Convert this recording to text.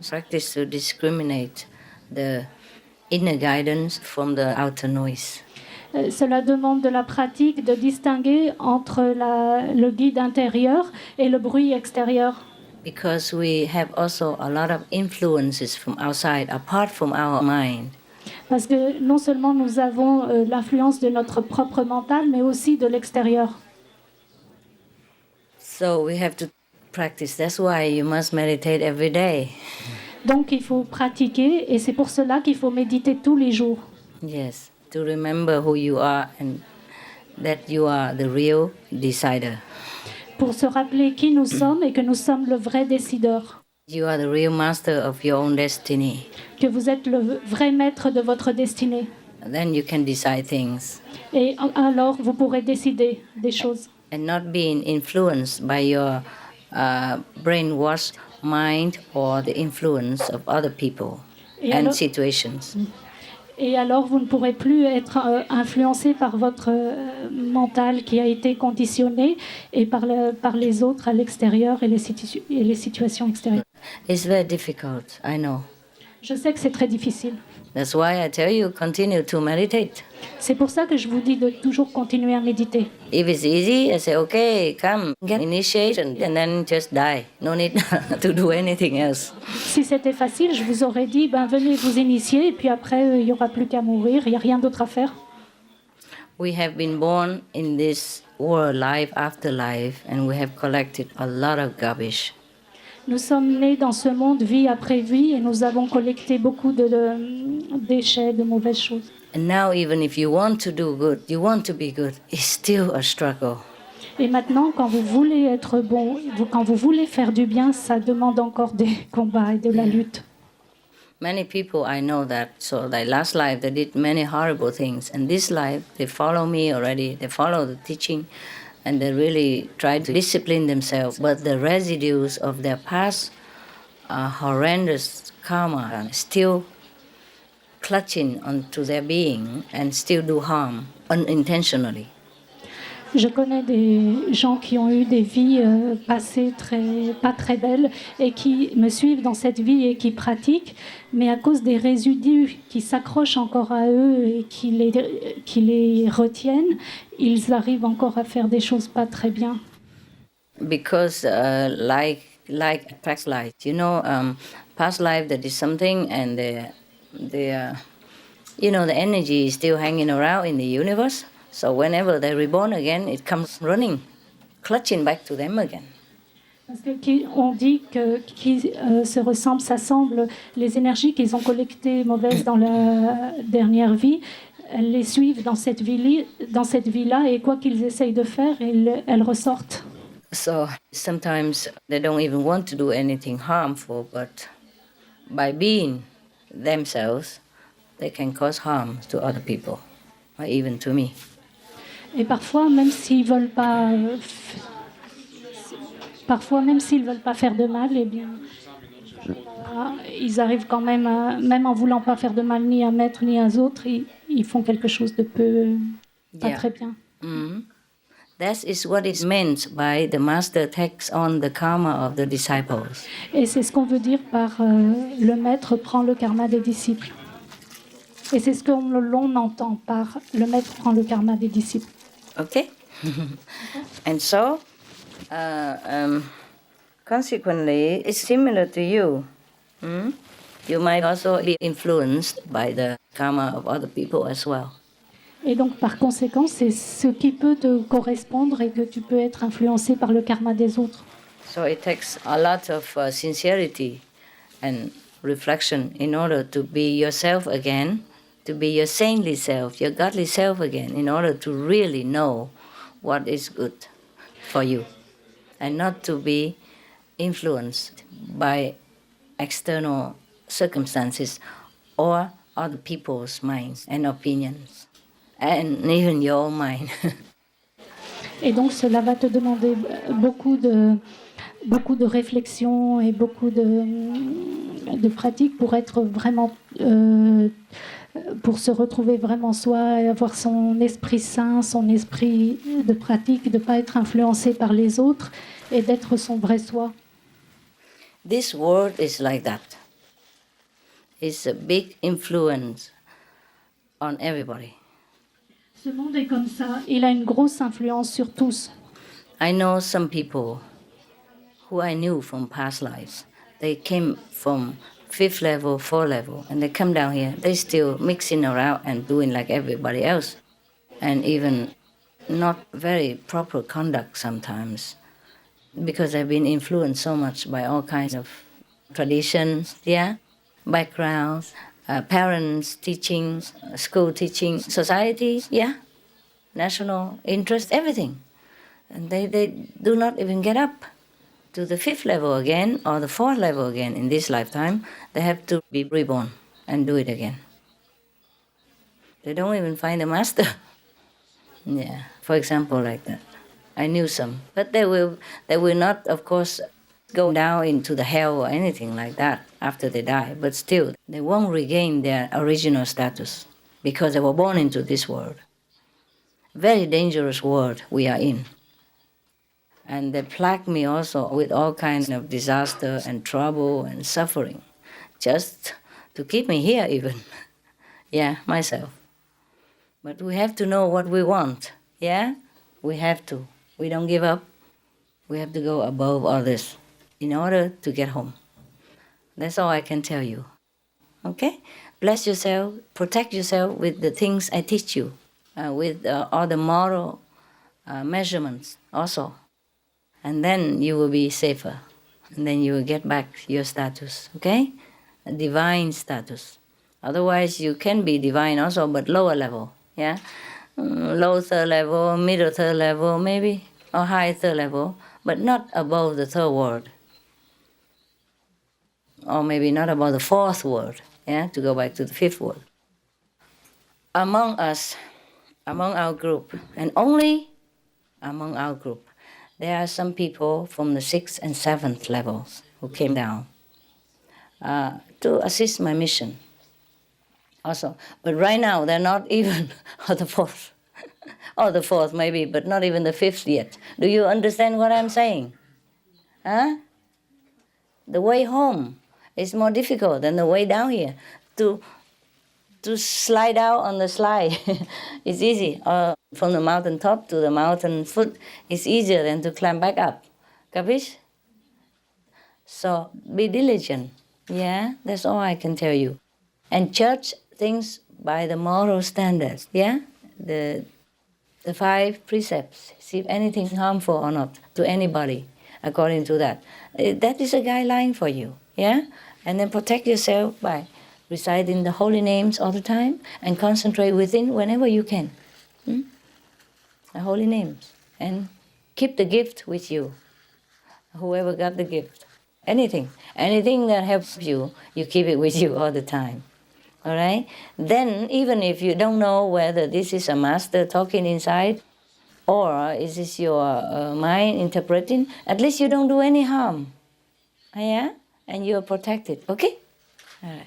Practice to discriminate the inner guidance from the outer noise. Cela demande de la pratique de distinguer entre le guide intérieur et le bruit extérieur. Because we have also a lot of influences from outside, apart from our mind. Parce que non seulement nous avons l'influence de notre propre mental, mais aussi de l'extérieur. So we have to practice. That's why you must meditate every day. Donc il faut pratiquer et c'est pour cela qu'il faut méditer tous les jours. Yes, to remember who you are and that you are the real decider. Pour se rappeler qui nous sommes et que nous sommes le vrai décideur. You are the real master of your own destiny. Que vous êtes le vrai maître de votre destinée. Then you can decide things. Et alors vous pourrez décider des choses. And not being influenced by your brainwashed mind or the influence of other people and situations. Et alors, vous ne pourrez plus être influencé par votre mental qui a été conditionné et par les autres à l'extérieur et les situations extérieures. It's very difficult, I know. Je sais que c'est très difficile. That's why I tell you, continue to meditate. C'est pour ça que je vous dis de toujours continuer à méditer. If it's easy, I say, okay, come, get initiation, and then just die. No need to do anything else. Si c'était facile, je vous aurais dit, venez vous initier, et puis après, il n'y aura plus qu'à mourir, il n'y a rien d'autre à faire. We have been born in this world, life after life, and we have collected a lot of garbage. Nous sommes nés dans ce monde vie après vie et nous avons collecté beaucoup de déchets, de mauvaises choses. And now even if you want to do good, you want to be good, it's still a struggle. Et maintenant, quand vous voulez être bon, quand vous voulez faire du bien, ça demande encore des combats et de la lutte. Many people I know that, so their last life they did many horrible things, and this life they follow me already, they follow the teaching, and they really try to discipline themselves. But the residues of their past horrendous karma are still clutching onto their being and still do harm unintentionally. Je connais des gens qui ont eu des vies passées pas très belles et qui me suivent dans cette vie et qui pratiquent, mais à cause des résidus qui s'accrochent encore à eux et qui les retiennent, ils arrivent encore à faire des choses pas très bien. Because like past life, past life that is something, and the energy is still hanging around in the universe. So whenever they're reborn again, it comes running, clutching back to them again. Parce qu'on dit que qui se ressemblent, s'assemblent, les énergies qu'ils ont collectées mauvaises dans la dernière vie, elles les suivent dans cette vie-là, et quoi qu'ils essayent de faire, elles ressortent. So sometimes they don't even want to do anything harmful, but by being themselves, they can cause harm to other people, or even to me. Et parfois, même s'ils veulent pas faire de mal, eh bien, ils arrivent quand même, même en voulant pas faire de mal ni à maître ni à autres, ils font quelque chose de pas très bien. Mm-hmm. That is what is meant by the master takes on the karma of the disciples. Et c'est ce qu'on veut dire par le maître prend le karma des disciples. Et c'est ce que l'on entend par le maître prend le karma des disciples. Okay? And so, consequently, it's similar to you. You might also be influenced by the karma of other people as well. Et donc, par conséquent, c'est ce qui peut te correspondre et que tu peux être influencé par le karma des autres. So it takes a lot of sincerity and reflection in order to be yourself again, to be your saintly self, your godly self again, in order to really know what is good for you and not to be influenced by external circumstances or other people's minds and opinions, and even your own mind. Et donc, cela va te demander beaucoup de réflexion et beaucoup de pratique pour être vraiment... pour se retrouver vraiment soi et avoir son esprit sain, son esprit de pratique, de ne pas être influencé par les autres et d'être son vrai soi. This world is like that. is a big influence on everybody. Ce monde est comme ça. Il a une grosse influence sur tous. I know some people who I knew from past lives. They came from 5th level, 4th level, and they come down here. They still mixing around and doing like everybody else, and even not very proper conduct sometimes, because they've been influenced so much by all kinds of traditions, backgrounds, parents' teachings, school teaching, society, national interest, everything. And they do not even get up to the 5th level again or the 4th level again in this lifetime. They have to be reborn and do it again. They don't even find a master. For example, like that. I knew some, but they will not, of course, go down into the hell or anything like that after they die, but still, they won't regain their original status because they were born into this world. Very dangerous world we are in. And they plague me also with all kinds of disaster and trouble and suffering, just to keep me here even. Myself. But we have to know what we want, We have to. We don't give up. We have to go above all this in order to get home. That's all I can tell you. Okay? Bless yourself, protect yourself with the things I teach you, with all the moral measurements also. And then you will be safer. And then you will get back your status, okay? A divine status. Otherwise, you can be divine also, but lower level, low 3rd level, middle 3rd level, maybe, or high 3rd level, but not above the 3rd world. Or maybe not above the 4th world, to go back to the 5th world. Among us, among our group, and only among our group, there are some people from the 6th and 7th levels who came down to assist my mission also. But right now, they're not even on the 4th. Or the 4th maybe, but not even the 5th yet. Do you understand what I'm saying? The way home is more difficult than the way down here. To slide out on the slide is easy. Or from the mountain top to the mountain foot is easier than to climb back up. Capish? So be diligent. That's all I can tell you. And judge things by the moral standards. The 5 precepts. See if anything harmful or not to anybody according to that. That is a guideline for you. And then protect yourself by reciting the holy names all the time and concentrate within whenever you can. The holy names. And keep the gift with you. Whoever got the gift. Anything that helps you, you keep it with you all the time. All right? Then, even if you don't know whether this is a master talking inside or is this your mind interpreting, at least you don't do any harm. And you are protected. Okay? All right.